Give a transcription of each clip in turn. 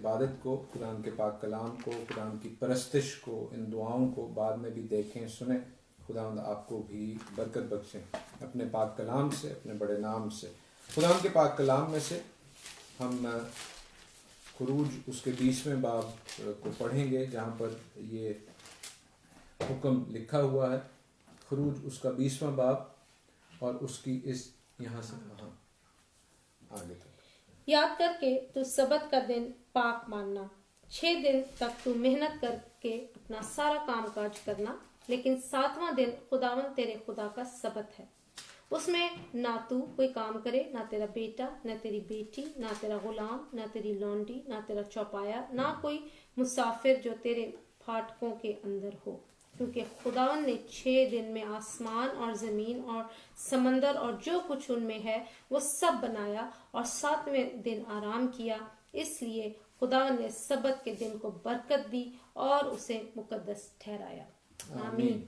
इबादत को, खुदा के पाक कलाम को, खुदा की परस्तिश को, इन दुआओं को बाद में भी देखें, सुने। खुदा आपको भी बरकत बख्शें अपने पाक कलाम से, अपने बड़े नाम से। खुदा के पाक कलाम में से हम खुरूज उसके 20वें बाब को पढ़ेंगे, जहाँ पर ये हुक्म लिखा हुआ है। खुरूज उसका 20वां बाब और उसकी इस यहाँ से आगे तक। याद करके तू सबत का दिन पाक मानना, 6 दिन तक तू मेहनत करके अपना सारा काम काज करना, लेकिन 7वां दिन खुदावन तेरे खुदा का सबत है। उसमें ना तू कोई काम करे, ना तेरा बेटा, ना तेरी बेटी, ना तेरा गुलाम, ना तेरी लौंडी, ना तेरा चौपाया, ना कोई मुसाफिर जो तेरे फाटकों के अंदर हो, क्योंकि खुदावन ने 6 दिन में आसमान और जमीन और समंदर और जो कुछ उनमें है वो सब बनाया, और 7वें दिन आराम किया। इसलिए खुदावन ने सबत के दिन को बरकत दी और उसे मुकद्दस ठहराया। आमीन।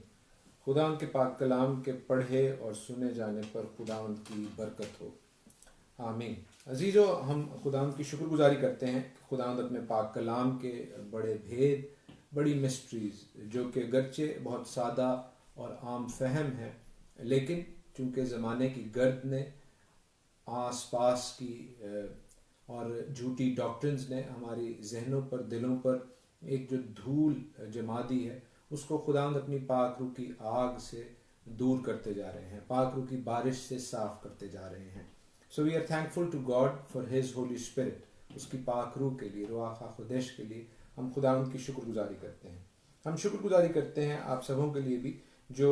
खुदावंद के पाक कलाम के पढ़े और सुने जाने पर खुदावंद की बरकत हो। आमीन। अजीजों, हम खुदावंद की शुक्रगुजारी करते हैं कि खुदावंद अपने पाक कलाम के बड़े भेद, बड़ी मिस्ट्रीज, जो कि गरचे बहुत सादा और आम फहम है, लेकिन चूंकि ज़माने की गर्द ने, आस पास की और झूठी डॉक्ट्रिन्स ने हमारी जहनों पर, दिलों पर एक जो धूल जमा दी है, उसको खुदावंद अपनी पाक रूह की आग से दूर करते जा रहे हैं, पाक रूह की बारिश से साफ करते जा रहे हैं। So we are thankful to God for his holy spirit. उसकी पाक रूह के लिए, रुआ खुदेश के लिए हम खुदावंद की शुक्रगुजारी करते हैं। हम शुक्रगुजारी करते हैं आप सबों के लिए भी जो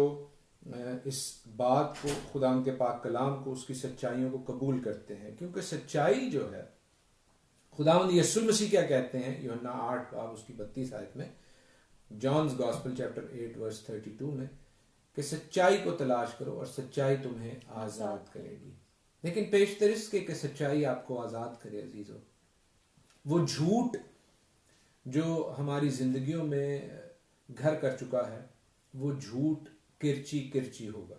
इस बात को, खुदावंद के पाक कलाम को, उसकी सच्चाइयों को कबूल करते हैं, क्योंकि सच्चाई जो है, खुदावंद यीशु मसीह क्या कहते हैं यूहन्ना 8 बाब उसकी 32 आयत में, जॉन्स गॉस्पेल चैप्टर 8 वर्स 32 में, कि सच्चाई को तलाश करो और सच्चाई तुम्हें आजाद करेगी। लेकिन पेशतर इसके कि सच्चाई आपको आजाद करे अजीजों, वो झूठ जो हमारी जिंदगियों में घर कर चुका है, वो झूठ किरची किरची होगा।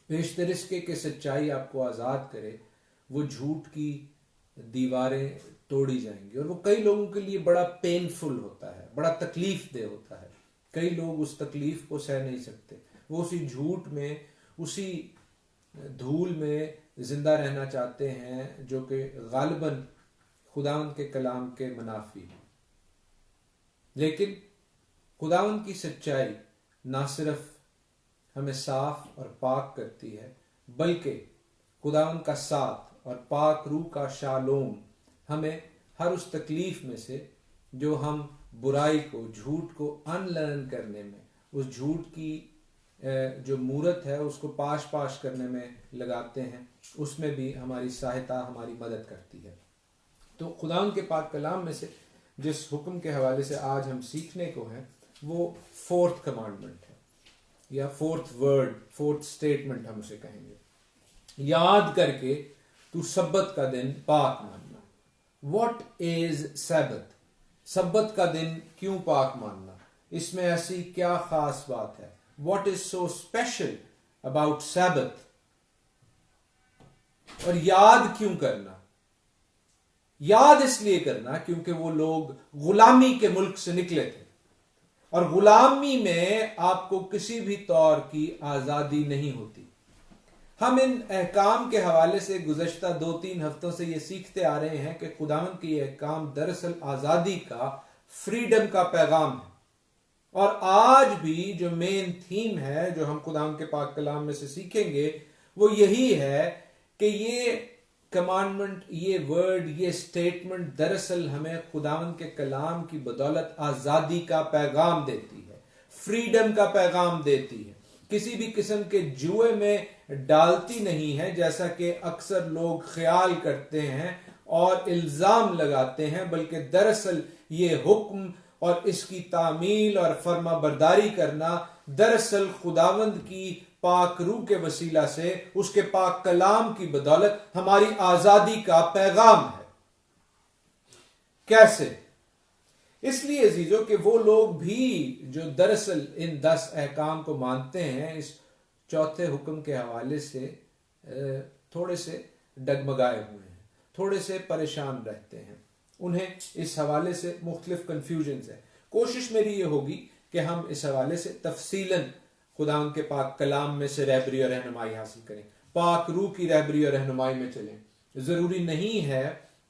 पेशतर इसके कि सच्चाई आपको आजाद करे, वो झूठ की दीवारें तोड़ी जाएंगी। और वो कई लोगों के लिए बड़ा पेनफुल होता है, बड़ा तकलीफ दे होता है। कई लोग उस तकलीफ को सह नहीं सकते, वो उसी झूठ में, उसी धूल में जिंदा रहना चाहते हैं, जो कि गालिबन खुदावंद के कलाम के मुनाफी है। लेकिन खुदावंद की सच्चाई ना सिर्फ हमें साफ और पाक करती है, बल्कि खुदावंद का साथ और पाक रूह का शालोम हमें हर उस तकलीफ में से, जो हम बुराई को, झूठ को अनलर्न करने में, उस झूठ की जो मूरत है उसको पाश पाश करने में लगाते हैं, उसमें भी हमारी सहायता, हमारी मदद करती है। तो खुदावंद के पाक कलाम में से जिस हुक्म के हवाले से आज हम सीखने को हैं, वो 4th कमांडमेंट है, या 4th वर्ड, 4th स्टेटमेंट हम उसे कहेंगे। याद करके तू सब्बत का दिन पाक मानना। What is Sabbath? सब्बत का दिन क्यों पाक मानना? इसमें ऐसी क्या खास बात है? What is so special about Sabbath? और याद क्यों करना? याद इसलिए करना क्योंकि वो लोग गुलामी के मुल्क से निकले थे, और गुलामी में आपको किसी भी तौर की आजादी नहीं होती। हम इन अहकाम के हवाले से गुज़श्ता 2-3 हफ्तों से ये सीखते आ रहे हैं कि खुदावंद की ये अहकाम दरअसल आज़ादी का, फ्रीडम का पैगाम है। और आज भी जो मेन थीम है, जो हम खुदावंद के पाक कलाम में से सीखेंगे, वो यही है कि ये कमांडमेंट, ये वर्ड, ये स्टेटमेंट दरअसल हमें खुदावंद के कलाम की बदौलत आज़ादी का पैगाम देती है, फ्रीडम का पैगाम देती है। किसी भी किस्म के जुए में डालती नहीं है, जैसा कि अक्सर लोग ख्याल करते हैं और इल्जाम लगाते हैं, बल्कि दरअसल ये हुक्म और इसकी तामील और फर्मा बरदारी करना दरअसल खुदावंद की पाक रूह के वसीला से, उसके पाक कलाम की बदौलत हमारी आजादी का पैगाम है। कैसे? इसलिए अजीजों कि वो लोग भी जो दरअसल इन 10 अहकाम को मानते हैं, इस चौथे हुक्म के हवाले से थोड़े से डगमगाए हुए हैं, थोड़े से परेशान रहते हैं। उन्हें इस हवाले से मुख्तलिफ कन्फ्यूजन है। कोशिश मेरी ये होगी कि हम इस हवाले से तफसीलन खुदावंद के पाक कलाम में से रहबरी और रहनुमाई हासिल करें, पाक रूह की रहबरी और रहनुमाई में चलें। जरूरी नहीं है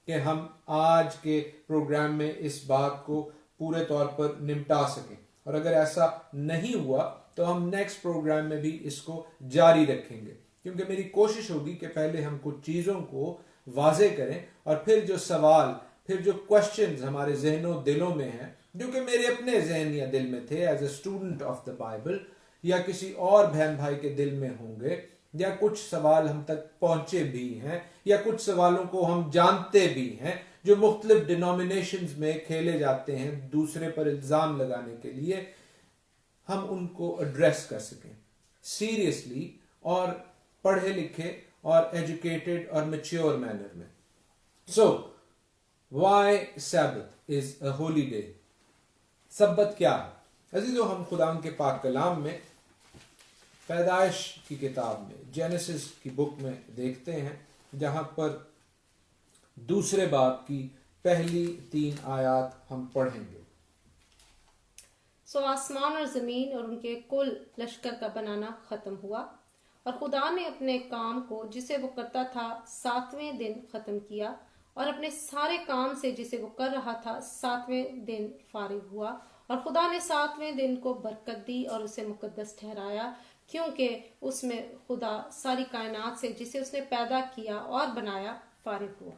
कि हम आज के प्रोग्राम में इस बात को पूरे तौर पर निपटा सकें, और अगर ऐसा नहीं हुआ तो हम नेक्स्ट प्रोग्राम में भी इसको जारी रखेंगे, क्योंकि मेरी कोशिश होगी कि पहले हम कुछ चीज़ों को वाजे करें और फिर जो सवाल, फिर जो क्वेश्चंस हमारे जहनों दिलों में हैं, जो कि मेरे अपने जहन या दिल में थे as a student of the Bible, या किसी और बहन भाई के दिल में होंगे, या कुछ सवाल हम तक पहुंचे भी हैं, या कुछ सवालों को हम जानते भी हैं जो मुख्तलिफ डिनोमिनेशंस में खेले जाते हैं दूसरे पर इल्जाम लगाने के लिए, हम उनको एड्रेस कर सकें सीरियसली और पढ़े लिखे और एजुकेटेड और मैच्योर मैनर में। So why सब्बत is a Holi day? सब्बत क्या है अजीजों? हम खुदा के पाक कलाम में पैदाइश की किताब में, जेनेसिस की बुक में देखते हैं, जहां पर दूसरे बाब की पहली 3 आयत हम पढ़ेंगे। सो आसमान और जमीन और उनके कुल लश्कर का बनाना खत्म हुआ, और खुदा ने अपने काम को जिसे वो करता था 7वें दिन खत्म किया, और अपने सारे काम से जिसे वो कर रहा था 7वें दिन फारिग हुआ। और खुदा ने 7वें दिन को बरकत दी और उसे मुकद्दस ठहराया, क्योंकि उसमें खुदा सारी कायनात से जिसे उसने पैदा किया और बनाया फारिग हुआ।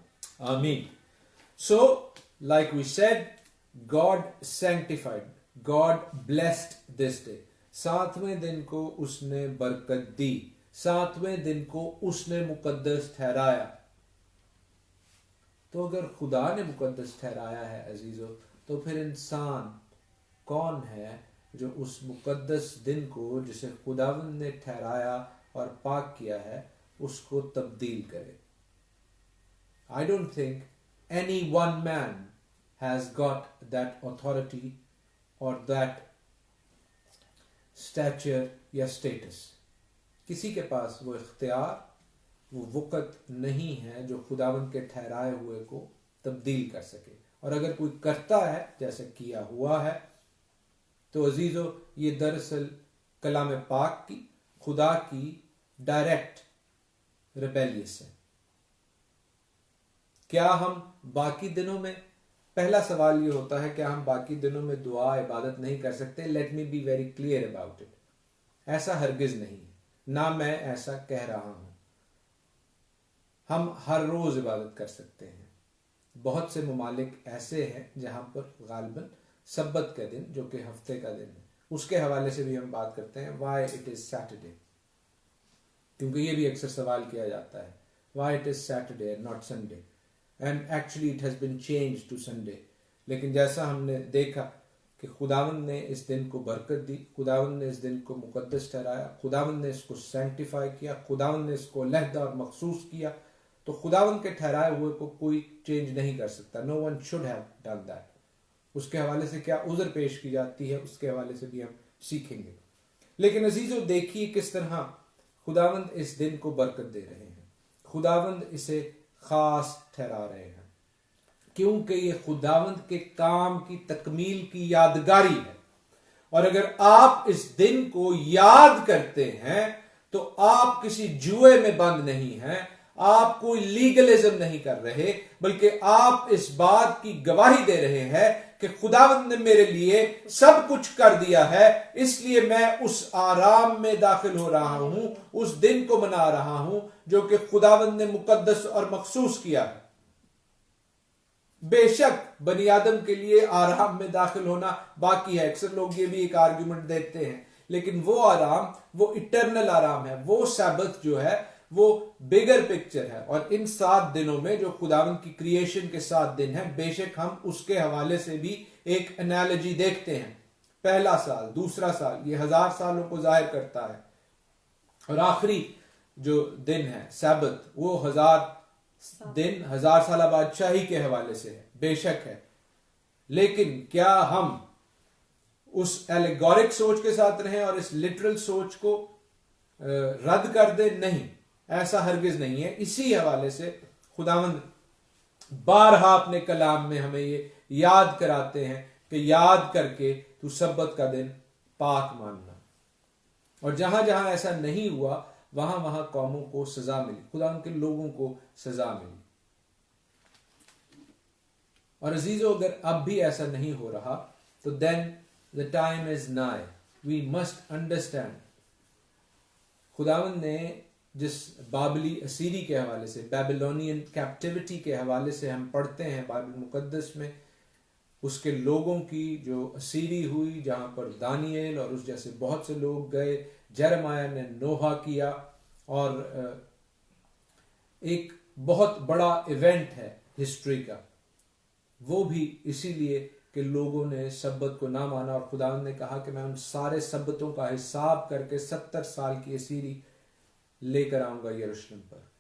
आमीन। So like we said, God sanctified, God blessed this day. 7वें दिन को उसने बरकत दी, 7वें दिन को उसने मुकद्दस ठहराया। तो अगर खुदा ने मुकद्दस ठहराया है अजीजों, तो फिर इंसान कौन है जो उस मुकद्दस दिन को जिसे खुदावंद ने ठहराया और पाक किया है उसको तब्दील करे? I don't think any one man has got that authority or that stature या status। किसी के पास वो इख्तियार, वो वक़्त नहीं है जो खुदावंद के ठहराए हुए को तब्दील कर सके। और अगर कोई करता है जैसे किया हुआ है, तो अजीजों ये दरअसल कलाम पाक की, खुदा की डायरेक्ट रिबेलियस है। क्या हम बाकी दिनों में, पहला सवाल ये होता है, क्या हम बाकी दिनों में दुआ इबादत नहीं कर सकते? Let me be very clear about it. ऐसा हरगिज नहीं है, ना मैं ऐसा कह रहा हूं। हम हर रोज इबादत कर सकते हैं। बहुत से ममालिक ऐसे हैं जहां पर गालिबन सब्बत का दिन, जो कि हफ्ते का दिन है, उसके हवाले से भी हम बात करते हैं। Why it is Saturday? क्योंकि ये भी अक्सर सवाल किया जाता है, why it is Saturday not Sunday, and actually it has been changed to Sunday. लेकिन जैसा हमने देखा कि खुदावंद ने इस दिन को बरकत दी, खुदावंद ने इस दिन को मुकद्दस ठहराया, खुदावंद ने इसको सैंक्टिफाई किया, खुदावंद ने इसको अलहदा और मखसूस किया, तो खुदावंद के ठहराए हुए को कोई चेंज नहीं कर सकता। No one should have done that. उसके हवाले से क्या उज़र पेश की जाती है, उसके हवाले से भी हम सीखेंगे। लेकिन अजीजों देखिए किस तरह खुदावंद इस दिन को बरकत दे रहे हैं, खुदावंद इसे खास ठहरा रहे हैं, क्योंकि ये खुदावंद के काम की तकमील की यादगारी है। और अगर आप इस दिन को याद करते हैं तो आप किसी जुए में बंद नहीं हैं, आप कोई लीगलिज्म नहीं कर रहे, बल्कि आप इस बात की गवाही दे रहे हैं कि खुदावंद ने मेरे लिए सब कुछ कर दिया है, इसलिए मैं उस आराम में दाखिल हो रहा हूं, उस दिन को मना रहा हूं जो कि खुदावंद ने मुकद्दस और मखसूस किया है। बेशक बनी आदम के लिए आराम में दाखिल होना बाकी है। अक्सर लोग ये भी एक आर्ग्यूमेंट देते हैं, लेकिन वो आराम, वो इटर्नल आराम है, वो सब्बत जो है वो बिगर पिक्चर है। और इन 7 दिनों में जो खुदावंद की क्रिएशन के 7 दिन हैं, बेशक हम उसके हवाले से भी एक एनालॉजी देखते हैं। पहला साल, दूसरा साल, ये 1000 सालों को जाहिर करता है, और आखिरी जो दिन है सब्बत, वो 1000 दिन 1000 साल बादशाही के हवाले से है, बेशक है। लेकिन क्या हम उस एलेगोरिक सोच के साथ रहें और इस लिटरल सोच को रद्द कर दें? नहीं, ऐसा हरगिज नहीं है। इसी हवाले से खुदावंद बारहा अपने कलाम में हमें ये याद कराते हैं कि याद करके तू सब्बत का दिन पाक मानना। और जहां जहां ऐसा नहीं हुआ वहां वहां कौमों को सजा मिली, खुदा के लोगों को सजा मिली। और अजीजों, अगर अब भी ऐसा नहीं हो रहा तो देन द टाइम इज नाई, वी मस्ट अंडरस्टैंड। खुदावंद ने जिस बाबली असीरी के हवाले से, बेबीलोनियन कैप्टिविटी के हवाले से हम पढ़ते हैं बाइबल मुकद्दस में, उसके लोगों की जो असीरी हुई, जहां पर दानिएल और उस जैसे बहुत से लोग गए, जरमाया ने नोहा किया, और एक बहुत बड़ा इवेंट है हिस्ट्री का, वो भी इसीलिए कि लोगों ने सब्बत को ना माना। और खुदावंद ने कहा कि मैं उन सारे सब्बतों का हिसाब करके 70 साल की असीरी लेकर आऊंगा यरूशलेम पर।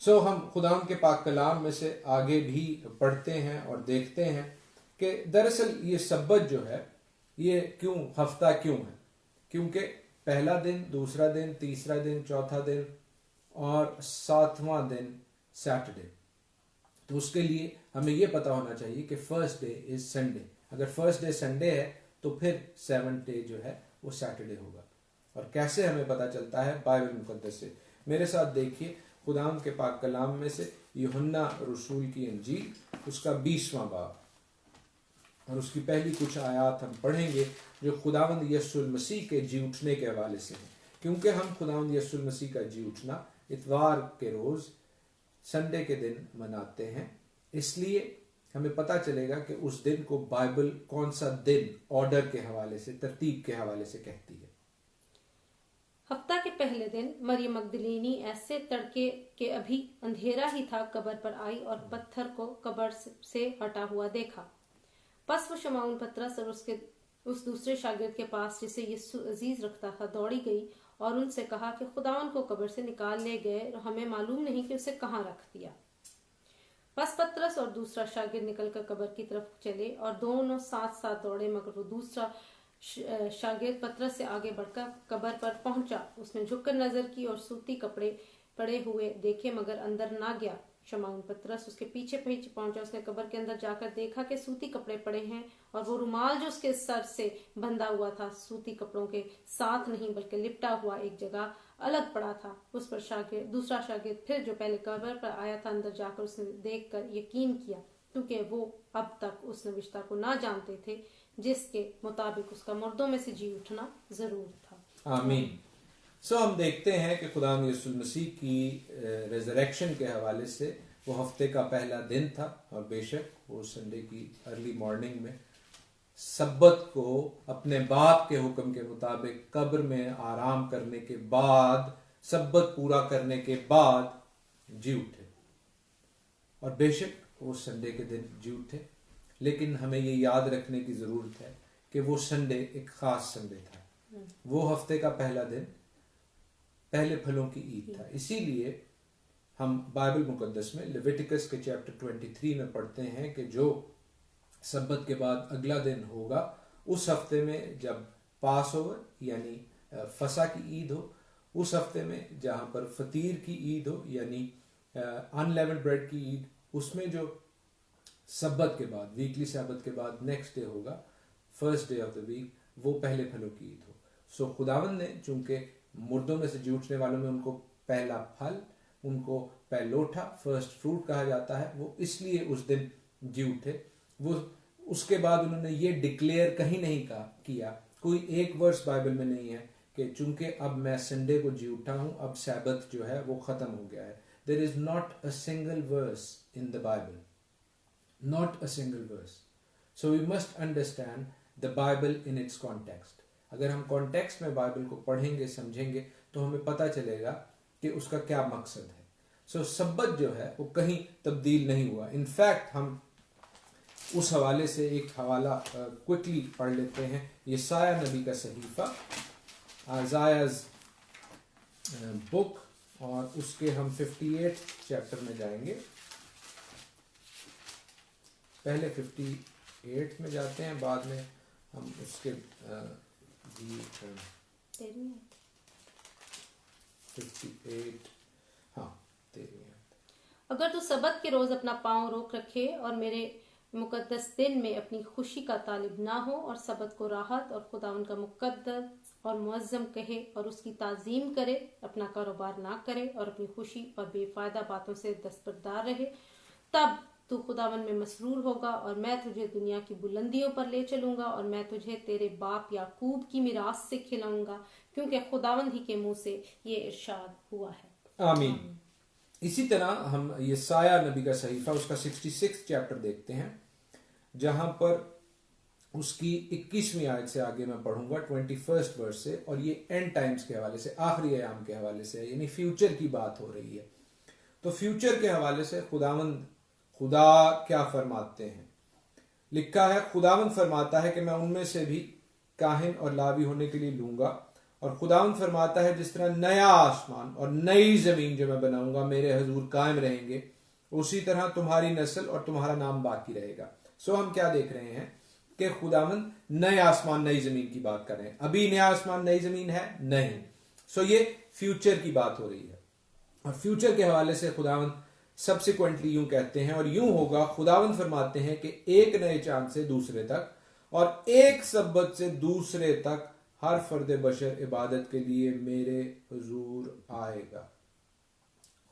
सो हम खुदावंद के पाक कलाम में से आगे भी पढ़ते हैं और देखते हैं कि दरअसल ये सब्बत जो है ये क्यों, हफ्ता क्यों है? क्योंकि पहला दिन, दूसरा दिन, तीसरा दिन, चौथा दिन और 7वां दिन सैटरडे। तो उसके लिए हमें यह पता होना चाहिए कि फर्स्ट डे इज संडे। अगर फर्स्ट डे संडे है तो फिर 7th डे जो है वो सैटरडे होगा। और कैसे हमें पता चलता है? बाइबल मुकद्दस से। मेरे साथ देखिए खुदाम के पाक कलाम में से यूहन्ना रसूल की इंजील, उसका 20वां बाब, और उसकी पहली कुछ आयात हम पढ़ेंगे जो खुदावंद यीशु मसीह के जी उठने के हवाले से हैं। क्योंकि हम खुदावंद यीशु मसीह का जी उठना इतवार के रोज संडे के दिन मनाते हैं, इसलिए हमें पता चलेगा कि उस दिन को बाइबल कौन सा दिन ऑर्डर के हवाले से, तरतीब के हवाले से कहती है। हफ्ता के पहले दिन मरियम मगदलीनी ऐसे तड़के के अभी अंधेरा ही था कब्र पर आई और पत्थर को कब्र से हटा हुआ देखा। बस वो शमौन पतरस और उस दूसरे शागिर्द के पास जिसे यीशु अजीज रखता था दौड़ी गई और उनसे कहा कि खुदावन को कब्र से निकाल ले गए और हमें मालूम नहीं कि उसे कहाँ रख दिया। बस पतरस और दूसरा शागिर्द निकलकर कब्र की तरफ चले और दोनों साथ साथ दौड़े, मगर वो दूसरा शागिर्द पतरस से आगे बढ़कर कब्र पर पहुंचा। उसने झुककर नजर की और सूती कपड़े पड़े हुए देखे, मगर अंदर ना गया। शमौन पतरस उसके पीछे पीछे पहुंचा। उसने कब्र के अंदर जाकर देखा कि सूती कपड़े पड़े हैं और वो रुमाल जो उसके सर से बंधा हुआ था सूती कपड़ों के साथ नहीं बल्कि लिपटा हुआ एक जगह अलग पड़ा था। उस पर दूसरा शागिर्द फिर जो पहले कब्र पर आया था अंदर जाकर उसने देखकर यकीन किया, क्योंकि वो अब तक उस नविश्ता को ना जानते थे जिसके मुताबिक उसका मुर्दों में से जी उठना जरूर था। आमीन। सो हम देखते हैं कि खुदा यीशु मसीह की रेजरेक्शन के हवाले से वो हफ्ते का पहला दिन था, और बेशक वो संडे की अर्ली मॉर्निंग में सब्बत को अपने बाप के हुक्म के मुताबिक कब्र में आराम करने के बाद, सब्बत पूरा करने के बाद जी उठे। और बेशक वो संडे के दिन जी उठे, लेकिन हमें ये याद रखने की जरूरत है कि वो संडे एक खास संडे था। वो हफ्ते का पहला दिन पहले फलों की ईद था। इसीलिए हम बाइबल मुकद्दस में लेविटिकस के चैप्टर 23 में पढ़ते हैं कि जो सब्बत के बाद अगला दिन होगा, उस हफ्ते में जब पास ओवर यानी फसा की ईद हो, उस हफ्ते में जहां पर फतीर की ईद हो यानी अनलेवेंड ब्रेड की ईद, उसमें जो सब्बत के बाद, वीकली सब्बत के बाद नेक्स्ट डे होगा, first day of the week, वो पहले फलों की ईद हो। सो खुदावन ने चूंकि मुर्दों में से जी उठने वालों में उनको पहला फल, उनको पहलोठा, फर्स्ट फ्रूट कहा जाता है, वो इसलिए उस दिन जी उठे। वो उसके बाद उन्होंने ये डिक्लेयर कहीं नहीं किया, कोई एक वर्स बाइबल में नहीं है कि चूंकि अब मैं संडे को जी उठा हूं, अब सैबत जो है वो खत्म हो गया है। There is not a single verse in the Bible, not a single verse. So we must understand the Bible in its context. अगर हम कॉन्टेक्स्ट में बाइबल को पढ़ेंगे, समझेंगे, तो हमें पता चलेगा कि उसका क्या मकसद है। सो सब्बत जो है वो कहीं तब्दील नहीं हुआ। इनफैक्ट हम उस हवाले से एक हवाला क्विकली पढ़ लेते हैं। यशाया नबी का सहीफा, आइज़ायाज़ बुक, और उसके हम 58 चैप्टर में जाएंगे। पहले 58 में जाते हैं, बाद में हम उसके 58, हाँ 13। अगर तू सबत के रोज अपना पांव रोक रखे और मेरे मुकद्दस दिन में अपनी खुशी का तालिब ना हो और सबत को राहत और खुदावन का मुकद्दस और मुअज्जम कहे और उसकी ताजीम करे, अपना कारोबार ना करे और अपनी खुशी और बेफायदा बातों से दस्तबरदार रहे, तब तू खुदावन में मसरूर होगा और मैं तुझे दुनिया की बुलंदियों पर ले चलूंगा और मैं तुझे तेरे बाप याकूब की मिरास से खिलाऊंगा, क्योंकि खुदावन ही के मुंह से ये इरशाद हुआ है। आमीन। इसी तरह हम यसाया नबी का सहीफा उसका 66 चैप्टर देखते हैं, जहां पर उसकी 21वीं आयत से आगे मैं पढ़ूंगा 21st वर्स से, और ये एंड टाइम्स के हवाले से, आखिरी अयाम के हवाले से, यानी फ्यूचर की बात हो रही है। तो फ्यूचर के हवाले से खुदा क्या फरमाते हैं? लिखा है, खुदावंद फरमाता है कि मैं उनमें से भी काहिन और लावी होने के लिए लूंगा, और खुदावंद फरमाता है जिस तरह नया आसमान और नई जमीन जो मैं बनाऊंगा मेरे हजूर कायम रहेंगे, उसी तरह तुम्हारी नस्ल और तुम्हारा नाम बाकी रहेगा। सो हम क्या देख रहे हैं कि खुदावंद नए आसमान नई जमीन की बात कर रहे हैं। अभी नया आसमान नई जमीन है नहीं। सो ये फ्यूचर की बात हो रही है, और फ्यूचर के हवाले से खुदावंद सब्सिक्वेंटली यूं कहते हैं, और यूं होगा, खुदावंद फरमाते हैं कि एक नए चांद से दूसरे तक और एक सब्बत से दूसरे तक हर फर्द बशर इबादत के लिए मेरे हुजूर आएगा।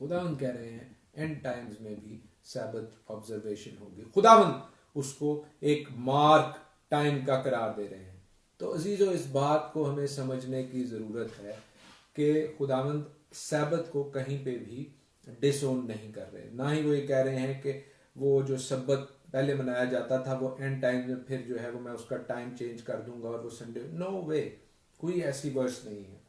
खुदावंद कह रहे हैं एंड टाइम्स में भी सब्बत ऑब्जर्वेशन होगी। खुदावंद उसको एक मार्क टाइम का करार दे रहे हैं। तो अजीजों, इस बात को हमें समझने की जरूरत है कि खुदावंद सब्बत को कहीं पे भी डिसोन नहीं कर रहे, ना ही वो ये कह रहे हैं कि वो जो सब्बत पहले मनाया जाता था वो एंड टाइम में फिर जो है वो मैं उसका टाइम चेंज कर दूंगा और वो संडे, नो वे, कोई ऐसी वर्स नहीं है।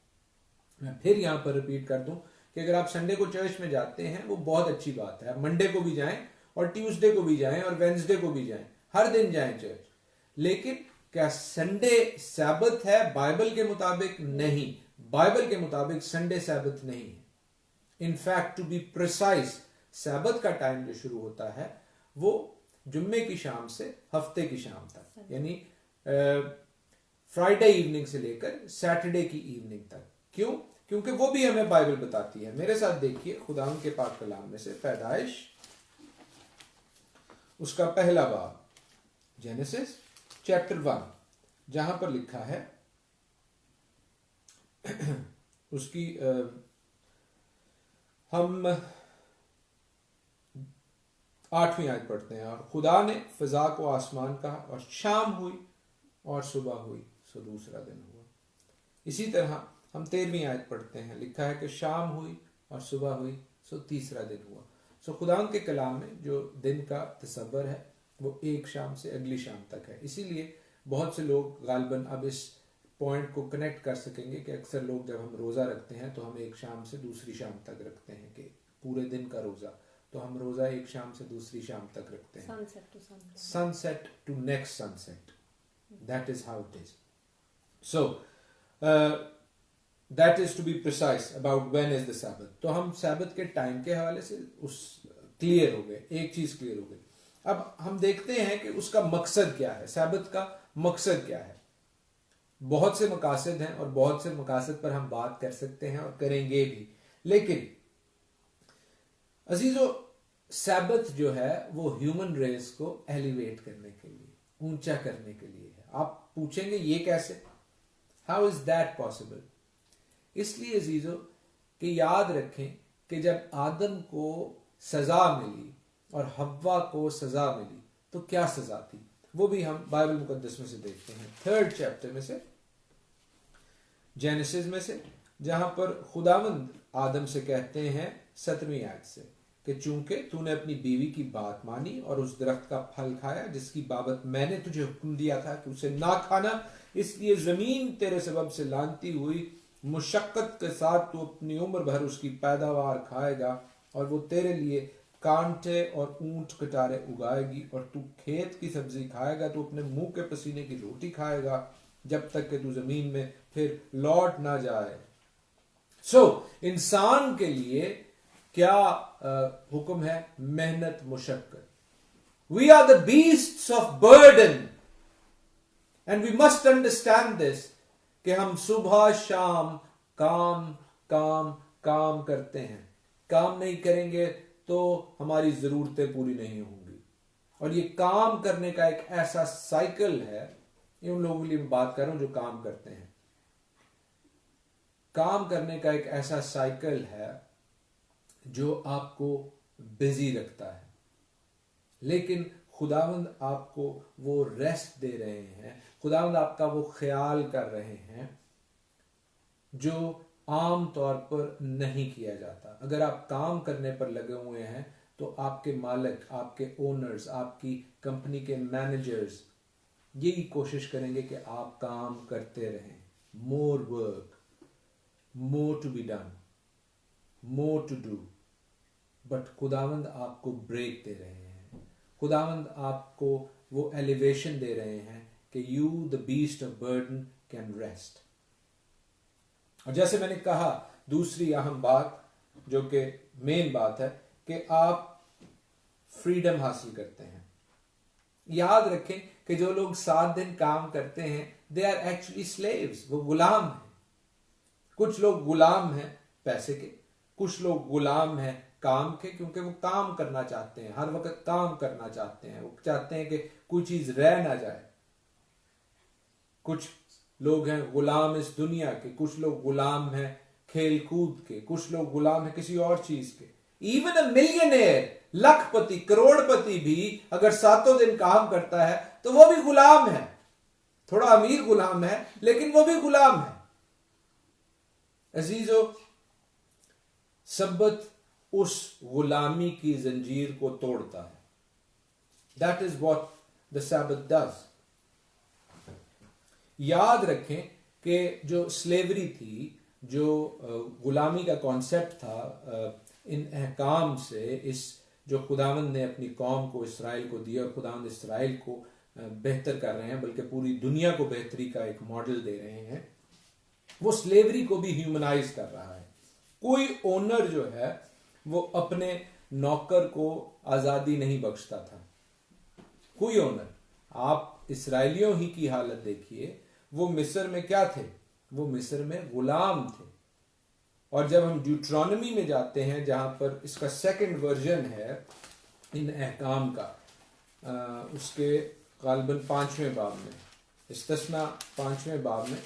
मैं फिर यहां पर रिपीट कर दूं कि अगर आप संडे को चर्च में जाते हैं वो बहुत अच्छी बात है, आप मंडे को भी जाएं और ट्यूसडे को भी जाएं और वेंसडे को भी जाएं, हर दिन जाएं चर्च, लेकिन क्या संडे सैबत है बाइबल के मुताबिक? नहीं, बाइबल के मुताबिक संडे सैबत नहीं है। इनफैक्ट टू बी प्रिसाइज, सैबत का टाइम जो शुरू होता है वो जुम्मे की शाम से हफ्ते की शाम तक, यानी फ्राइडे इवनिंग से लेकर सैटरडे की इवनिंग तक। क्यों? क्योंकि वो भी हमें बाइबल बताती है। मेरे साथ देखिए खुदाम के पाक कलाम में से पैदाइश उसका पहला बाब, जेनेसिस चैप्टर 1, जहां पर लिखा है उसकी हम 8वीं आयत पढ़ते हैं। और खुदा ने फिजा को आसमान कहा और शाम हुई और सुबह हुई, सो दूसरा दिन हुआ। इसी तरह हम 13वीं आयत पढ़ते हैं, लिखा है कि शाम हुई और सुबह हुई, सो तीसरा दिन हुआ। सो खुदा के कलाम में जो दिन का तस्वर है वो एक शाम से अगली शाम तक है। इसीलिए बहुत से लोग गालबन अब इस पॉइंट को कनेक्ट कर सकेंगे कि अक्सर लोग जब हम रोज़ा रखते हैं तो हम एक शाम से दूसरी शाम तक रखते हैं, कि पूरे दिन का रोज़ा, तो हम रोज़ा एक शाम से दूसरी शाम तक रखते हैं, sunset to next sunset, that is how it is. So that is to be precise about when is the Sabbath. तो हम सैबत के टाइम के हवाले से उस क्लियर हो गए, एक चीज क्लियर हो गई। अब हम देखते हैं कि उसका मकसद क्या है, सैबत का मकसद क्या है। बहुत से मकासद हैं और बहुत से मकासद पर हम बात कर सकते हैं और करेंगे भी, लेकिन अजीजों सैबत जो है वो ह्यूमन रेस को एलिवेट करने के लिए, ऊंचा करने के लिए है। आप पूछेंगे ये कैसे, हाउ इज दैट पॉसिबल? इसलिए अजीजों कि याद रखें कि जब आदम को सजा मिली और हव्वा को सजा मिली तो क्या सजा थी, वो भी हम बाइबल मुकद्दस में से देखते हैं। 3rd चैप्टर में से, जेनेसिस में से, जहां पर खुदावंद आदम से कहते हैं 7वीं आयत से कि चूंकि तूने अपनी बीवी की बात मानी और उस दरख्त का फल खाया जिसकी बाबत मैंने तुझे हुक्म दिया था कि उसे ना खाना, इसलिए जमीन तेरे सबब से लानती हुई, मुशक्कत के साथ तू अपनी उम्र भर उसकी पैदावार खाएगा और वो तेरे लिए कांटे और ऊंट कटारे उगाएगी, और तू खेत की सब्जी खाएगा, तू अपने मुंह के पसीने की रोटी खाएगा जब तक कि तू जमीन में फिर लौट ना जाए। सो इंसान के लिए क्या हुक्म है? मेहनत, मुशक्कत। We are the beasts of burden and we must understand this कि हम सुबह शाम काम काम काम करते हैं। काम नहीं करेंगे तो हमारी ज़रूरतें पूरी नहीं होंगी। और ये काम करने का एक ऐसा साइकिल है, ये उन लोगों के लिए मैं बात कर रहा हूं जो काम करते हैं। काम करने का एक ऐसा साइकिल है जो आपको बिजी रखता है, लेकिन खुदावंद आपको वो रेस्ट दे रहे हैं, खुदावंद आपका वो ख्याल कर रहे हैं जो आम तौर पर नहीं किया जाता। अगर आप काम करने पर लगे हुए हैं तो आपके मालिक, आपके ओनर्स, आपकी कंपनी के मैनेजर्स यही कोशिश करेंगे कि आप काम करते रहें। More work, more to be done, more to do. But खुदावंद आपको ब्रेक दे रहे हैं, खुदावंद आपको वो एलिवेशन दे रहे हैं कि you the beast of burden can rest. और जैसे मैंने कहा, दूसरी अहम बात जो कि मेन बात है कि आप फ्रीडम हासिल करते हैं। याद रखें कि जो लोग 7 दिन काम करते हैं दे आर एक्चुअली स्लेव्स, वो गुलाम हैं। कुछ लोग गुलाम हैं पैसे के, कुछ लोग गुलाम हैं काम के, क्योंकि वो काम करना चाहते हैं, हर वक्त काम करना चाहते हैं, वो चाहते हैं कि कोई चीज रह ना जाए। कुछ लोग हैं गुलाम इस दुनिया के, कुछ लोग गुलाम हैं खेल कूद के, कुछ लोग गुलाम हैं किसी और चीज के। इवन अ मिलियनेयर, लखपति, करोड़पति भी अगर 7 दिन काम करता है तो वो भी गुलाम है। थोड़ा अमीर गुलाम है लेकिन वो भी गुलाम है। अजीजो, सब्बत उस गुलामी की जंजीर को तोड़ता है। That is what the सब्बत does. याद रखें कि जो स्लेवरी थी, जो गुलामी का कॉन्सेप्ट था, इन अहकाम से, इस जो खुदावंद ने अपनी कौम को, इसराइल को दिया, और खुदावंद इसराइल को बेहतर कर रहे हैं, बल्कि पूरी दुनिया को बेहतरी का एक मॉडल दे रहे हैं, वो स्लेवरी को भी ह्यूमनाइज कर रहा है। कोई ओनर जो है वो अपने नौकर को आजादी नहीं बख्शता था। कोई ओनर, आप इसराइलियों ही की हालत देखिए, वो मिस्र में क्या थे? वो मिस्र में गुलाम थे। और जब हम ड्यूट्रॉनमी में जाते हैं, जहां पर इसका सेकंड वर्जन है इन अहकाम का, उसके गालिबन 5वें बाब में, इस्तिस्ना 5वें बाब में,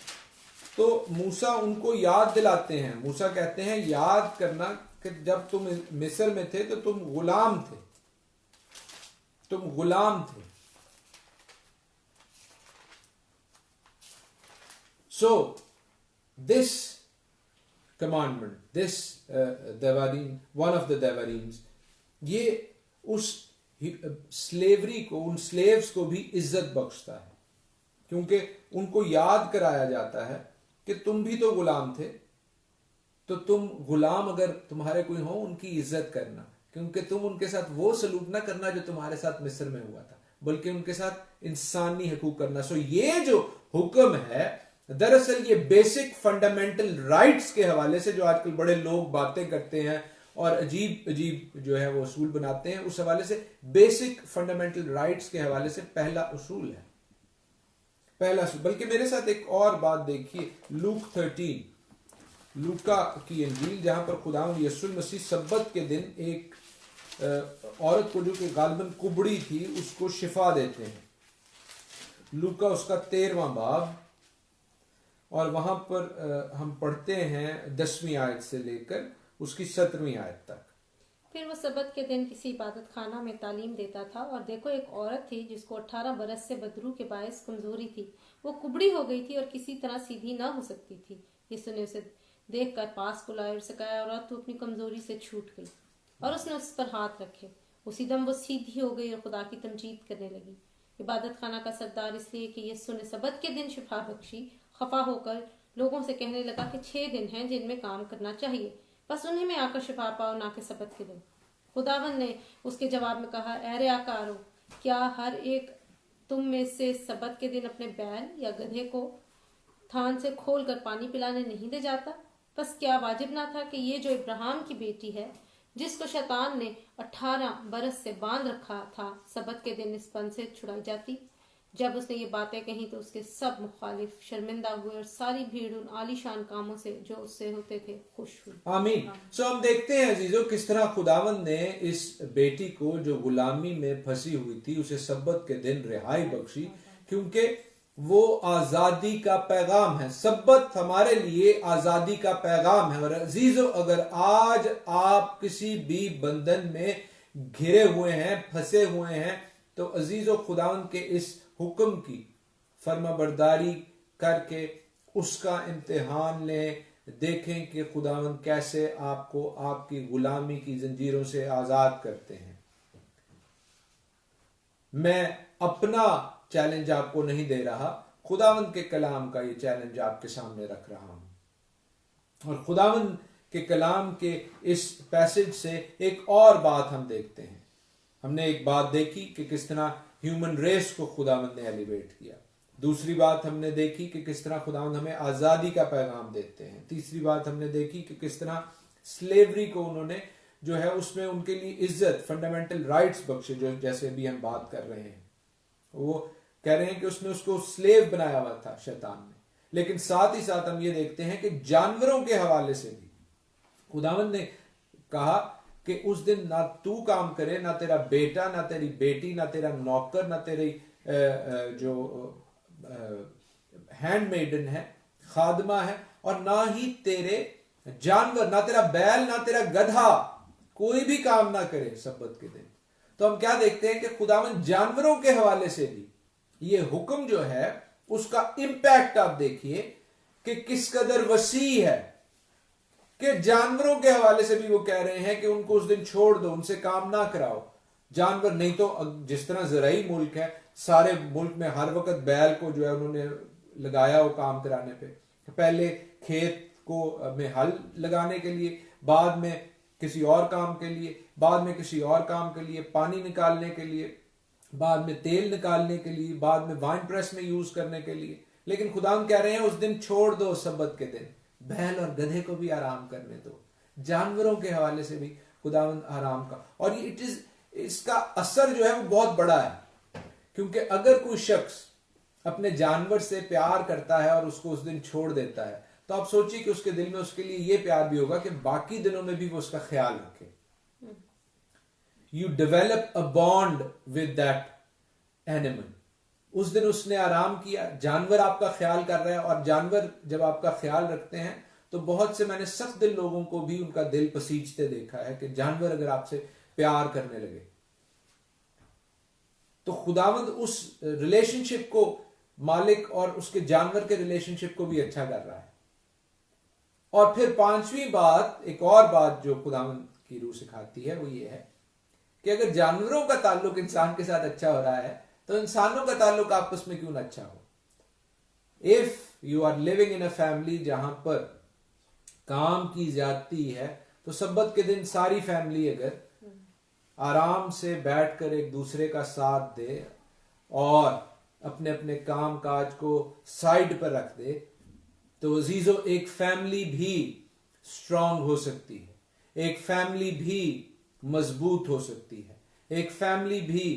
तो मूसा उनको याद दिलाते हैं। मूसा कहते हैं याद करना कि जब तुम मिस्र में थे तो तुम गुलाम थे, तुम गुलाम थे। So this commandment, this devarim, one of the devarims, ये उस स्लेवरी को, उन स्लेव्स को भी इज्जत बख्शता है, क्योंकि उनको याद कराया जाता है कि तुम भी तो गुलाम थे, तो तुम गुलाम अगर तुम्हारे कोई हो उनकी इज्जत करना, क्योंकि तुम उनके साथ वो सलूक ना करना जो तुम्हारे साथ मिस्र में हुआ था, बल्कि उनके साथ इंसानी हकूक करना। सो ये जो हुक्म है, दरअसल ये बेसिक फंडामेंटल राइट्स के हवाले से, जो आजकल बड़े लोग बातें करते हैं और अजीब अजीब जो है वो उसूल बनाते हैं, उस हवाले से बेसिक फंडामेंटल राइट्स के हवाले से पहला उसूल है, पहला उसूल। बल्कि मेरे साथ एक और बात देखिए, लूक 13, लूका की इंजील, जहां पर खुदावंद यीशु मसीह सब्बत के दिन एक औरत को जो कि गालिबन कुबड़ी थी उसको शिफा देते हैं। लूका उसका 13वां बाब, और वहां पर हम पढ़ते हैं 10वीं आयत से लेकर उसकी 17वीं आयत तक। फिर वो सबत के दिन किसी इबादत खाना में तालीम देता था, और देखो एक औरत थी जिसको 18 बरस से बदरू के बायस कमजोरी थी। वो कुबड़ी हो गई थी और किसी तरह सीधी ना हो सकती थी। यीशु ने उसे देखकर पास बुलाया और उसे कहा, औरत तू अपनी कमजोरी से छूट गई, और उसने उस पर हाथ रखे। उसी दम वो सीधी हो गई और खुदा की तमजीद करने लगी। इबादत खाना का सरदार इसलिए कि यीशु ने सबत के दिन शिफा बख्शी, खफा होकर लोगों से कहने लगा कि 6 दिन हैं जिनमें काम करना चाहिए, बस उन्हीं में आकर शिफा पाओ, ना कि सबत के दिन। खुदावन ने उसके जवाब में कहा, ऐ रियाकारो, क्या हर एक तुम में से सबत के दिन अपने बैल या गधे को थान से खोलकर पानी पिलाने नहीं दे जाता? बस क्या वाजिब ना था कि ये जो इब्राहिम की बेटी है, जिसको शैतान ने 18 बरस से बांध रखा था, सबत के दिन इस बंद से छुड़ाई जाती? जब उसने ये बातें कही तो उसके सब मुखालिफ शर्मिंदा हुए और सारी भीड़ उन आलीशान कामों से जो उससे होते थे खुश हुई। आमीन। सो हम देखते हैं अजीजों किस तरह खुदावंद ने इस बेटी को जो गुलामी में फंसी हुई थी उसे सब्बत के दिन रिहाई बख्शी, क्योंकि वो आजादी का पैगाम है। सब्बत हमारे लिए आजादी का पैगाम है। और अजीजों अगर आज आप किसी भी बंधन में घिरे हुए हैं, फंसे हुए हैं, तो अजीजों खुदावंद के इस हुक्म की फर्माबरदारी करके उसका इम्तिहान लें। देखें कि खुदावंद कैसे आपको आपकी गुलामी की जंजीरों से आजाद करते हैं। मैं अपना चैलेंज आपको नहीं दे रहा, खुदावंद के कलाम का ये चैलेंज आपके सामने रख रहा हूं। और खुदावंद के कलाम के इस पैसेज से एक और बात हम देखते हैं। हमने एक बात देखी कि किस तरह ह्यूमन रेस को खुदावंद ने एलिवेट किया। दूसरी बात हमने देखी कि किस तरह खुदावंद हमें आजादी का पैगाम देते हैं। तीसरी बात हमने देखी कि किस तरह स्लेवरी को उन्होंने जो है उसमें उनके लिए इज्जत, फंडामेंटल राइट्स बख्शे, जो जैसे भी हम बात कर रहे हैं। वो कह रहे हैं कि उसने उसको स्लेव बनाया हुआ था शैतान ने। लेकिन साथ ही साथ हम ये देखते हैं कि जानवरों के हवाले से भी खुदावंद ने कहा कि उस दिन ना तू काम करे, ना तेरा बेटा, ना तेरी बेटी, ना तेरा नौकर, ना तेरी जो हैंडमेडन है, खादमा है, और ना ही तेरे जानवर, ना तेरा बैल, ना तेरा गधा, कोई भी काम ना करे सब्बत के दिन। तो हम क्या देखते हैं कि खुदावंद जानवरों के हवाले से भी ये हुक्म जो है उसका इंपैक्ट आप देखिए कि किस कदर वसी है कि जानवरों के हवाले से भी वो कह रहे हैं कि उनको उस दिन छोड़ दो, उनसे काम ना कराओ। जानवर नहीं तो जिस तरह ज़राई मुल्क है, सारे मुल्क में हर वक्त बैल को जो है उन्होंने लगाया हो काम कराने पे। पहले खेत को में हल लगाने के लिए, बाद में किसी और काम के लिए, बाद में किसी और काम के लिए, पानी निकालने के लिए, बाद में तेल निकालने के लिए, बाद में वाइन प्रेस में यूज करने के लिए। लेकिन खुदाम कह रहे हैं उस दिन छोड़ दो, सब्बत के दिन बैल और गधे को भी आराम करने दो। जानवरों के हवाले से भी खुदावंद आराम का, और इसका असर जो है वो बहुत बड़ा है। क्योंकि अगर कोई शख्स अपने जानवर से प्यार करता है और उसको उस दिन छोड़ देता है, तो आप सोचिए कि उसके दिल में उसके लिए ये प्यार भी होगा कि बाकी दिनों में भी वो उसका ख्याल रखे। You develop a bond with that animal. उस दिन उसने आराम किया, जानवर आपका ख्याल कर रहा है, और जानवर जब आपका ख्याल रखते हैं तो बहुत से मैंने सख्त दिल लोगों को भी उनका दिल पसीजते देखा है कि जानवर अगर आपसे प्यार करने लगे तो खुदावंद उस रिलेशनशिप को, मालिक और उसके जानवर के रिलेशनशिप को भी अच्छा कर रहा है। और फिर पांचवी बात, एक और बात जो खुदावंद की रूह सिखाती है वो ये है कि अगर जानवरों का ताल्लुक इंसान के साथ अच्छा हो रहा है तो इंसानों का ताल्लुक आपस में क्यों ना अच्छा हो। If you are living in a family जहां पर काम की जाती है, तो सब्बत के दिन सारी फैमिली अगर आराम से बैठकर एक दूसरे का साथ दे और अपने अपने काम काज को साइड पर रख दे, तो अजीजों एक फैमिली भी स्ट्रांग हो सकती है, एक फैमिली भी मजबूत हो सकती है, एक फैमिली भी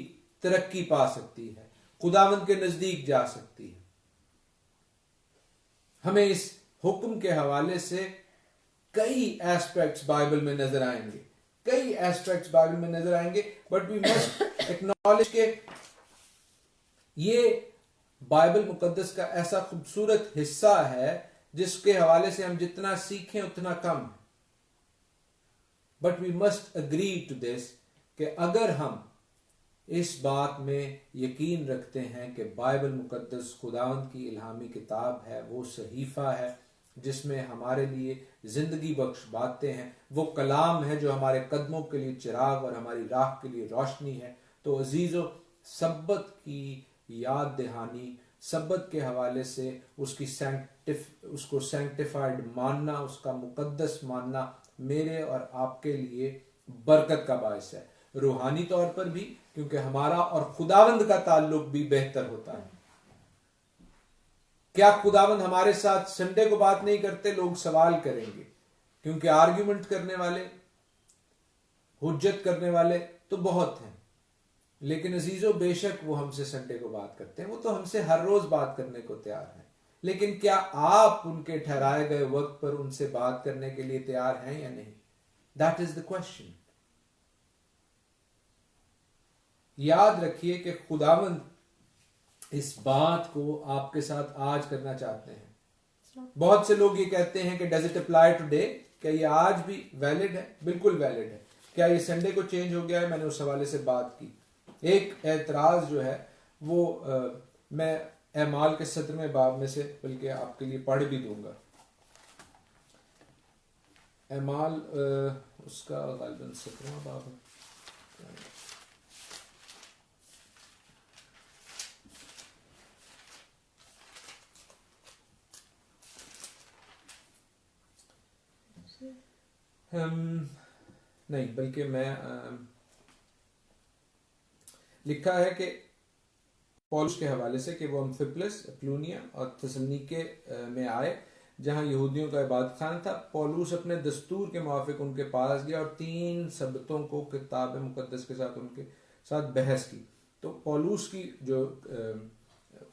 तरक्की पा सकती है, खुदावंद के नजदीक जा सकती है। हमें इस हुक्म के हवाले से कई एस्पेक्ट्स बाइबल में नजर आएंगे, कई एस्पेक्ट्स बाइबल में नजर आएंगे, बट वी मस्ट एक्नॉलेज के ये बाइबल मुकद्दस का ऐसा खूबसूरत हिस्सा है जिसके हवाले से हम जितना सीखें उतना कम है। But we must agree to this कि अगर हम इस बात में यकीन रखते हैं कि बाइबल मुकद्दस खुदावंद की इल्हामी किताब है, वो सहीफा है जिसमें हमारे लिए जिंदगी बख्श बातें हैं, वो कलाम है जो हमारे कदमों के लिए चिराग और हमारी राह के लिए रोशनी है, तो अजीजों सब्बत की याद दहानी, सब्बत के हवाले से उसको सैंक्टिफाइड मानना, उसका मुकद्दस मानना मेरे और आपके लिए बरकत का बायस है, रूहानी तौर पर भी, क्योंकि हमारा और खुदावंद का ताल्लुक भी बेहतर होता है। क्या खुदावंद हमारे साथ संडे को बात नहीं करते? लोग सवाल करेंगे, क्योंकि आर्ग्यूमेंट करने वाले, हुज्जत करने वाले तो बहुत हैं, लेकिन अजीजों, बेशक वो हमसे संडे को बात करते हैं, वो तो हमसे हर रोज बात करने को तैयार हैं, लेकिन क्या आप उनके ठहराए गए वक्त पर उनसे बात करने के लिए तैयार हैं या नहीं? That is the question. याद रखिए कि खुदावंद इस बात को आपके साथ आज करना चाहते हैं। बहुत से लोग ये कहते हैं कि डज इट अप्लाई टुडे? क्या ये आज भी वैलिड है? बिल्कुल वैलिड है। क्या ये संडे को चेंज हो गया है? मैंने उस हवाले से बात की। एक एतराज जो है वो मैं एमाल के 17वें बाब में से बल्कि आपके लिए पढ़ भी दूंगा। एमाल उसका गालिबन 17वां बाब है। नहीं, बल्कि मैं लिखा है कि पौलुस के हवाले से कि वो अम्फिप्लस, अप्लूनिया और थेसलुनीके में आए जहां यहूदियों का इबादत खाना था। पौलुस अपने दस्तूर के मुआफिक उनके पास गया और 3 सबतों को किताब मुकद्दस के साथ उनके साथ बहस की। तो पौलुस की जो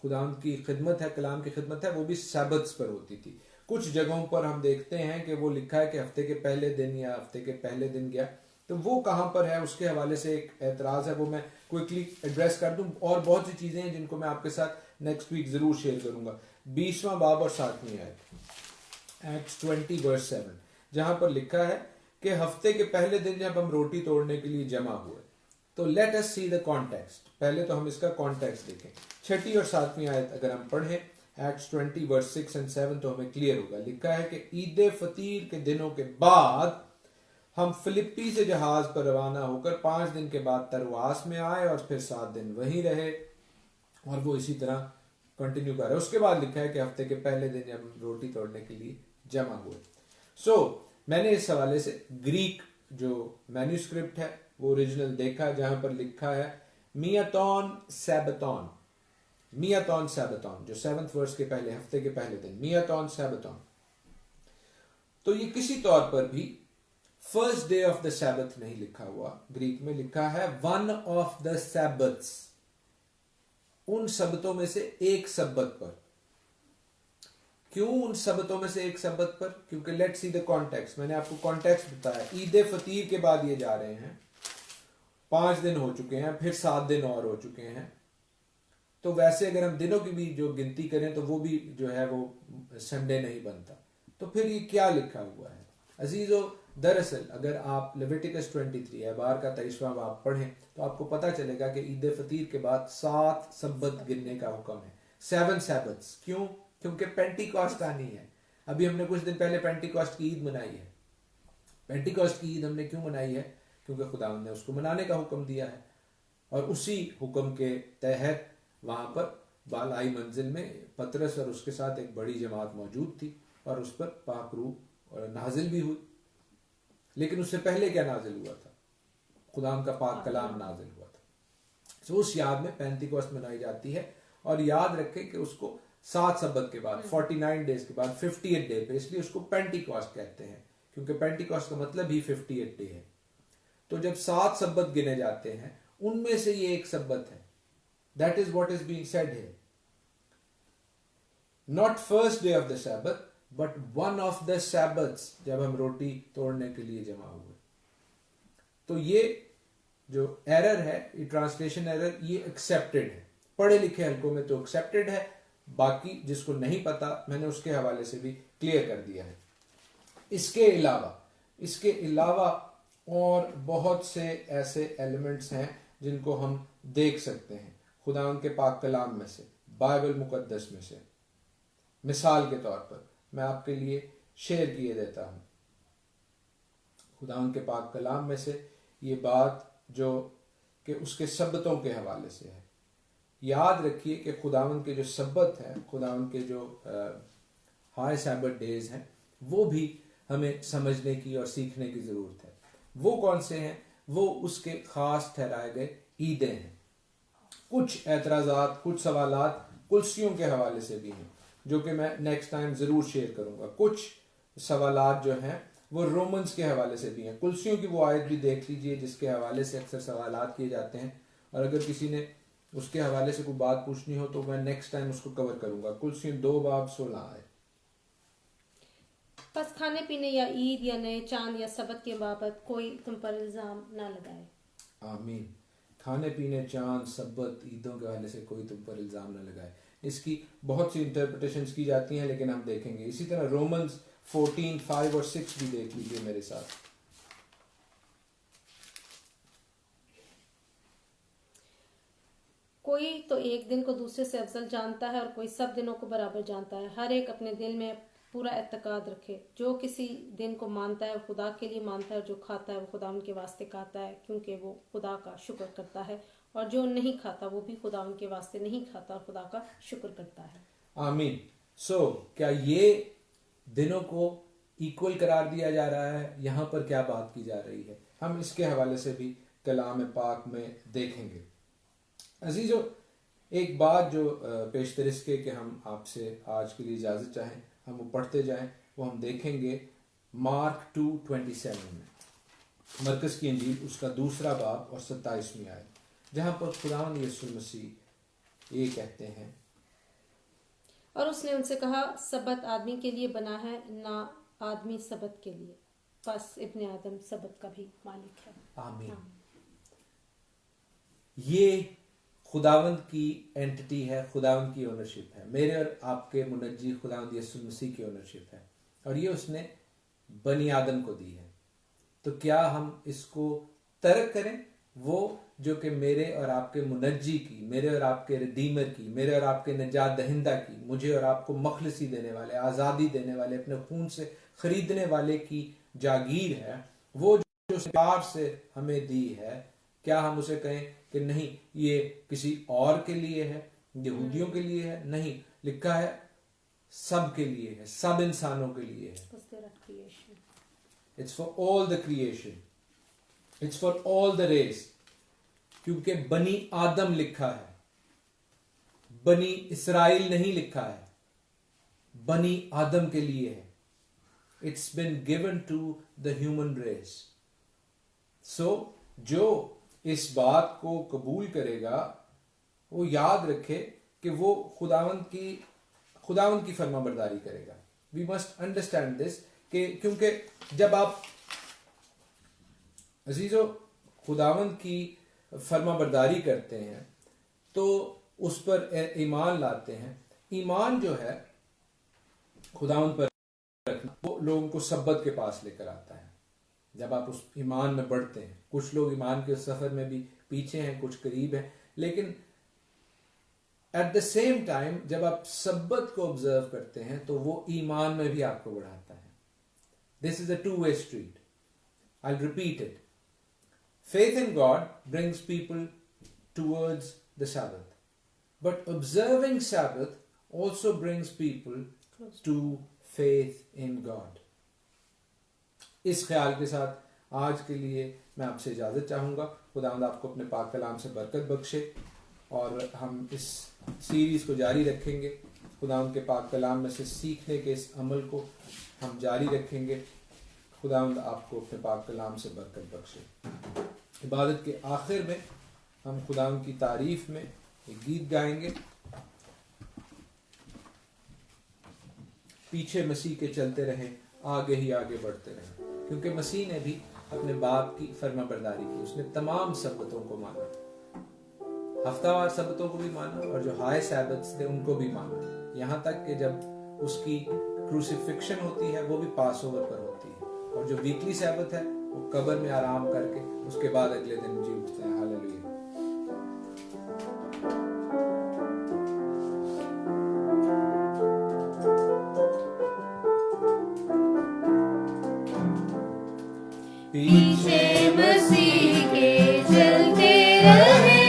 खुदाम की खिदमत है, कलाम की खिदमत है, वो भी सब्बत्स पर होती थी। कुछ जगहों पर हम देखते हैं कि वो लिखा है कि हफ्ते के पहले दिन या हफ्ते के पहले दिन गया। तो वो कहाँ पर है, उसके हवाले से एक एतराज़ है, वो मैं क्विकली एड्रेस कर दूं। और बहुत सी चीज़ें हैं जिनको मैं आपके साथ नेक्स्ट वीक ज़रूर शेयर करूंगा। 20वां बाब और 7वीं आयत, एक्ट्स 20:7, जहां पर लिखा है कि हफ्ते के पहले दिन जब हम रोटी तोड़ने के लिए जमा हुए। तो let us see the context. पहले तो हम इसका कॉन्टेक्स्ट देखें। 6ठी और 7वीं आयत अगर हम पढ़ें, एक्ट्स 20:6 और 7, तो हमें क्लियर होगा। लिखा है कि ईद फतीर के दिनों के बाद हम फिलिप्पी से जहाज पर रवाना होकर 5 दिन के बाद तरवास में आए और फिर 7 दिन वहीं रहे। और वो इसी तरह कंटिन्यू कर रहे हैं। उसके बाद लिखा है कि हफ्ते के पहले दिन हम रोटी तोड़ने के लिए जमा हुए। सो मैंने इस हवाले से ग्रीक जो मैन्यूस्क्रिप्ट है वो ओरिजिनल देखा, जहां पर लिखा है मियातॉन सैबतॉन। मियातॉन सैबतॉन, जो 7th वर्स के पहले, हफ्ते के पहले दिन, मियातॉन सैबतॉन। तो ये किसी तौर पर भी first day of the Sabbath नहीं लिखा हुआ। ग्रीक में लिखा है वन ऑफ द सैबथ्स, उन सबतों में से एक सब्बत पर। क्यों उन सबतों में से एक सब्बत पर? क्योंकि लेट्स सी द कॉन्टेक्स्ट। मैंने आपको कॉन्टेक्स्ट बताया। ईद फतीर के बाद ये जा रहे हैं, 5 दिन हो चुके हैं, फिर 7 दिन और हो चुके हैं। तो वैसे अगर हम दिनों की भी जो गिनती करें तो वो भी जो है वो संडे नहीं बनता। तो फिर ये क्या लिखा हुआ है अजीजों? दरअसल अगर आप लेविटिकस 23 एबार का 23वां बाब पढ़ें तो आपको पता चलेगा कि ईद फतीर के बाद 7 सब्बत गिनने का हुक्म है। 7 सैबत्स। क्यों? क्योंकि पेंटिकॉस्ट आनी है। अभी हमने कुछ दिन पहले पेंटिकॉस्ट की ईद मनाई है। पेंटिकॉस्ट की ईद हमने क्यों मनाई है? क्योंकि खुदा ने उसको मनाने का हुक्म दिया है। और उसी हुक्म के तहत वहां पर बालाई मंजिल में पतरस और उसके साथ एक बड़ी जमात मौजूद थी और उस पर पाक रूह नाजिल भी हुई। लेकिन उससे पहले क्या नाजिल हुआ था? खुदाम का पाक कलाम नाजिल हुआ था। तो उस याद में पेंटिकॉस्ट मनाई जाती है। और याद रखें कि उसको 7 सब्बत के बाद 49 डेज के बाद 50th डे पे, इसलिए उसको पेंटिकॉस्ट कहते हैं, क्योंकि पेंटिकॉस्ट का मतलब ही 50th डे है। तो जब 7 सब्बत गिने जाते हैं उनमें से ये एक सब्बत है। That is what is being said here. Not first day of the Sabbath but one of the Sabbaths, जब हम रोटी तोड़ने के लिए जमा हुए। तो ये जो एरर है, ये ट्रांसलेशन एरर, ये एक्सेप्टेड है। पढ़े लिखे हल्कों में तो एक्सेप्टेड है, बाकी जिसको नहीं पता मैंने उसके हवाले से भी क्लियर कर दिया है। इसके अलावा और बहुत से ऐसे एलिमेंट्स हैं जिनको हम देख सकते हैं खुदा के पाक कलाम में से, बाइबल मुकद्दस में से। मिसाल के तौर पर मैं आपके लिए शेयर किए देता हूं खुदा के पाक कलाम में से ये बात जो कि उसके सब्बतों के हवाले से है। याद रखिए कि खुदावन के जो सब्बत है, खुदावन के जो हाई सैबत डेज हैं, वो भी हमें समझने की और सीखने की ज़रूरत है। वो कौन से हैं? वो उसके ख़ास ठहराए गए ईदें हैं। कुछ एतराज़ात, कुछ सवालात कुल्सियों के हवाले से भी हैं जो कि मैं नेक्स्ट टाइम ज़रूर शेयर करूँगा। कुछ सवालात जो हैं वो रोमन्स के हवाले से भी हैं। कुल्सियों की वो आयत भी देख लीजिए जिसके हवाले से अक्सर सवालात किए जाते हैं। और अगर किसी ने उसके हवाले से कोई बात पूछनी हो तो मैं नेक्स्ट टाइम उसको कवर करूंगा। कुलसियों 2:16 है। बस खाने पीने या ईद या नए चांद या सबत के बाबत कोई तुम पर इल्जाम ना लगाए। आमीन। खाने पीने, चांद, सबत, ईदों के हवाले से कोई तुम पर इल्जाम न लगाए। इसकी बहुत सी इंटरप्रिटेशंस की जाती हैं, लेकिन हम देखेंगे। इसी तरह रोमन्स 14:5 और 6 भी देख लीजिए मेरे साथ। कोई तो एक दिन को दूसरे से अफजल जानता है और कोई सब दिनों को बराबर जानता है। हर एक अपने दिल में पूरा एतकाद रखे। जो किसी दिन को मानता है वो खुदा के लिए मानता है, और जो खाता है वो खुदा उनके वास्ते खाता है, क्योंकि वो खुदा का शुक्र करता है। और जो नहीं खाता वो भी खुदा उनके वास्ते नहीं खाता और खुदा का शुक्र करता है। आमीन। क्या ये दिनों को इक्वल करार दिया जा रहा है? यहाँ पर क्या बात की जा रही है? हम इसके हवाले से भी कलाम पाक में देखेंगे। अजीजों, एक बात जो पेशतर इसके कि हम आपसे आज के लिए इजाज़त चाहें, हम वो पढ़ते जाएं, वो हम देखेंगे मार्क 2:27 में, मरकज़ की इंजील उसका 2 बाब और 27वीं आयत, जहाँ पर खुदावंद यीशु मसीह ये कहते हैं, और उसने उनसे कहा, सबत आदमी के लिए बना है, ना आदमी सबत के लिए। बस इब्ने आदम सबत का भी मालिक है। आमीन। ये खुदावंद की एंटिटी है, खुदावंद की ओनरशिप है। मेरे और आपके मुनज्जी खुदावंद यीशु मसीह की ओनरशिप है, और ये उसने बनी आदम को दी है। तो क्या हम इसको तर्क करें? वो जो कि मेरे और आपके मुनज्जी की, मेरे और आपके रिडीमर की, मेरे और आपके नजात दहिंदा की, मुझे और आपको मखलसी देने वाले, आज़ादी देने वाले, अपने खून से खरीदने वाले की जागीर है, वो जो प्यार से हमें दी है, क्या हम उसे कहें कि नहीं ये किसी और के लिए है, यहूदियों के लिए है? नहीं, लिखा है सब के लिए है, सब इंसानों के लिए है। It's for all the creation, it's for all the race. क्योंकि बनी आदम लिखा है, बनी इसराइल नहीं लिखा है, बनी आदम के लिए है। It's been given to the human race. सो जो इस बात को कबूल करेगा वो याद रखे कि वो खुदावंद की फरमाबरदारी करेगा। वी मस्ट अंडरस्टैंड दिस कि क्योंकि जब आप अजीजों खुदावंद की फरमाबरदारी करते हैं तो उस पर ईमान लाते हैं। ईमान जो है खुदावंद पर रखना, वो लोगों को सब्बत के पास लेकर आता है। जब आप उस ईमान में बढ़ते हैं, कुछ लोग ईमान के सफर में भी पीछे हैं, कुछ करीब हैं, लेकिन एट द सेम टाइम जब आप सब्बत को ऑब्जर्व करते हैं तो वो ईमान में भी आपको बढ़ाता है। This is a two-way street. I will repeat it. Faith in God brings people towards the Sabbath, but observing Sabbath also brings people to faith in God. इस ख्याल के साथ आज के लिए मैं आपसे इजाज़त चाहूँगा। खुदावंद आपको अपने पाक कलाम से बरकत बख्शे, और हम इस सीरीज़ को जारी रखेंगे। खुदावंद के पाक कलाम में से सीखने के इस अमल को हम जारी रखेंगे। खुदावंद आपको अपने पाक कलाम से बरकत बख्शे। इबादत के आखिर में हम खुदावंद की तारीफ में एक गीत गाएंगे। पीछे मसीह के चलते रहें, आगे ही आगे बढ़ते रहें, क्योंकि मसीह ने भी अपने बाप की फरमाबरदारी की। उसने तमाम सब्बतों को माना, हफ्तावार सब्बतों को भी माना, और जो हाई सैबत्स थे उनको भी माना। यहाँ तक कि जब उसकी क्रूसिफिक्शन होती है वो भी पास ओवर पर होती है, और जो वीकली सैबत है वो कब्र में आराम करके उसके बाद अगले दिन जी उठते हैं। हालेलुया। पीछे मसीह के चलते रहे,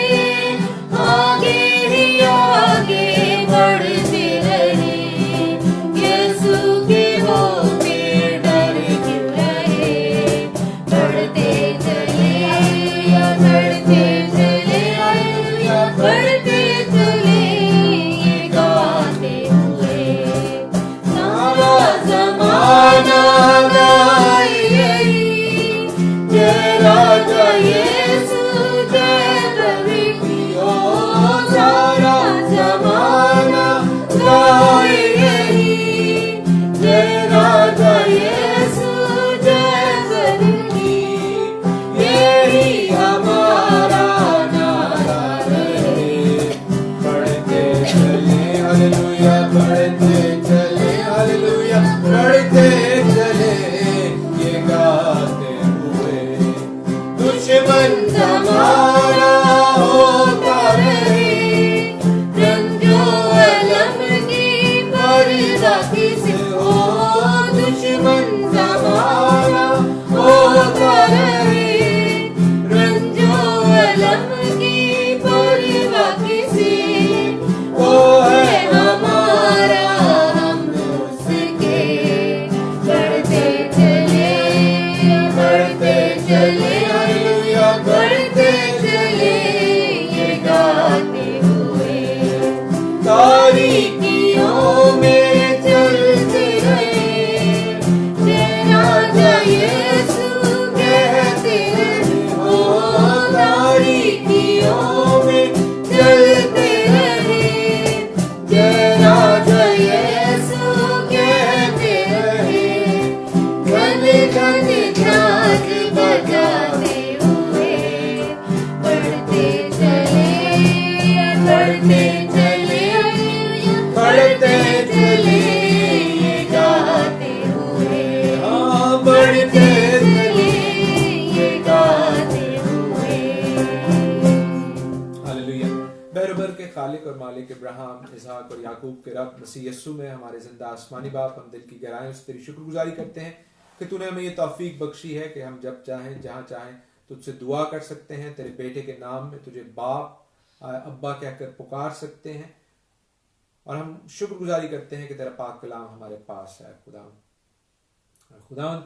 आगे ही आगे बढ़ते रहे। यीशु के होते डर क्यों रहे? बढ़ते चले या चढ़ते बहरबर के खालिक और मालिक इब्राहिम, इसहाक और याकूब के रब मसीह यस्सु में हमारे जिंदा आसमानी बाप, हम दिल की गहराइयों से तेरी शुक्रगुजारी करते हैं कि तूने हमें ये तौफीक बख्शी है कि हम जब चाहें जहां चाहें तुझसे दुआ कर सकते हैं, तेरे बेटे के नाम में तुझे बाप अब्बा कहकर पुकार सकते हैं। और हम शुक्रगुजारी करते हैं कि तेरा पाक कलाम हमारे पास है। खुदावन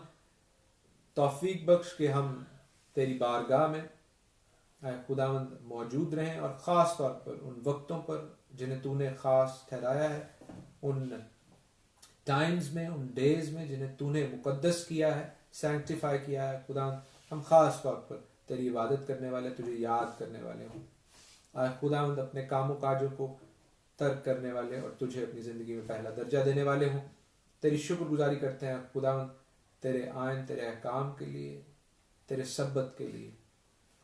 तौफीक बख्श कि हम तेरी बारगाह में खुदावंद मौजूद रहें, और ख़ास तौर पर उन वक्तों पर जिन्हें तूने ख़ास ठहराया है, उन टाइम्स में, उन डेज में जिन्हें तूने मुकद्दस किया है, सैंक्टिफाई किया है। खुदावंद हम ख़ास तौर पर तेरी इबादत करने वाले, तुझे याद करने वाले हों। खुदावंद अपने कामों काजों को तर्क करने वाले और तुझे अपनी ज़िंदगी में पहला दर्जा देने वाले हों। तेरी शुक्रगुजारी करते हैं खुदावंद तेरे आयन, तेरे अहकाम के लिए, तेरे सब्बत के लिए।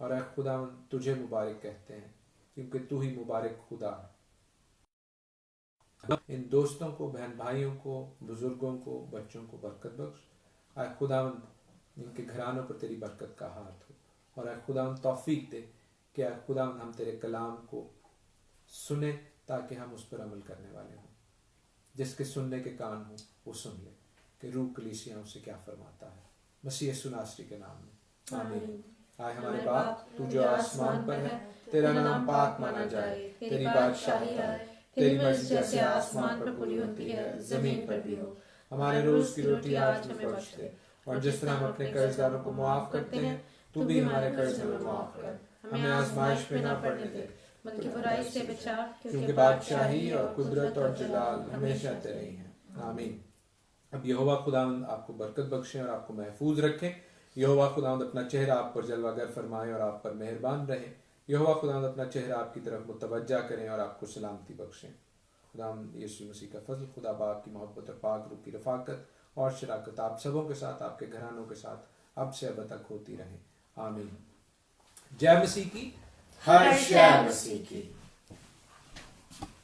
और ऐ खुदावंद तुझे मुबारक कहते हैं क्योंकि तू ही मुबारक खुदा है। इन दोस्तों को, बहन भाइयों को, बुजुर्गों को, बच्चों को बरकत बख्श। ऐ खुदावंद इनके घरानों पर तेरी बरकत का हाथ हो। और ऐ खुदावंद तौफीक दे कि ऐ खुदावंद हम तेरे कलाम को सुने ताकि हम उस पर अमल करने वाले हों। जिसके सुनने के कान हो वो सुन ले कि रूह कलीसियाओं से क्या फरमाता है। मसीह यीशु नासरी के नाम में आमीन। आए हमारे बाप, तू जो आसमान पर है, तेरा नाम पाक माना जाए, तेरी बादशाही आए, तेरी मर्जी जैसे आसमान पर पूरी होती है जमीन पर भी हो। हमारे रोज की रोटी आज हमें बख्श दे, और जिस तरह हम अपने कर्जदारों को माफ करते हैं, तू भी हमारे कर्ज हमें माफ कर। हमें आजमाइश में ना पड़ने दे, बल्कि बुराई से बचा, क्योंकि बादशाही और कुदरत और जलाल हमेशा तेरे ही हैं। आमीन। अब यहोवा खुदावंद आपको बरकत बख्शे और आपको महफूज रखें। यहोवा खुदावंद अपना चेहरा आप पर जलवागर फरमाए और आप पर मेहरबान रहे। यहोवा खुदावंद अपना चेहरा आपकी तरफ मुतवज्जा करें और आपको सलामती बख्शें। खुदावंद यीशु मसीह का फजल, खुदा बाप की मोहब्बत और पाक रूह की रफाकत और शराकत आप सबों के साथ, आपके घरानों के साथ अब से अब तक होती रहे। आमीन। जय मसीह की। हर शय मसीह की।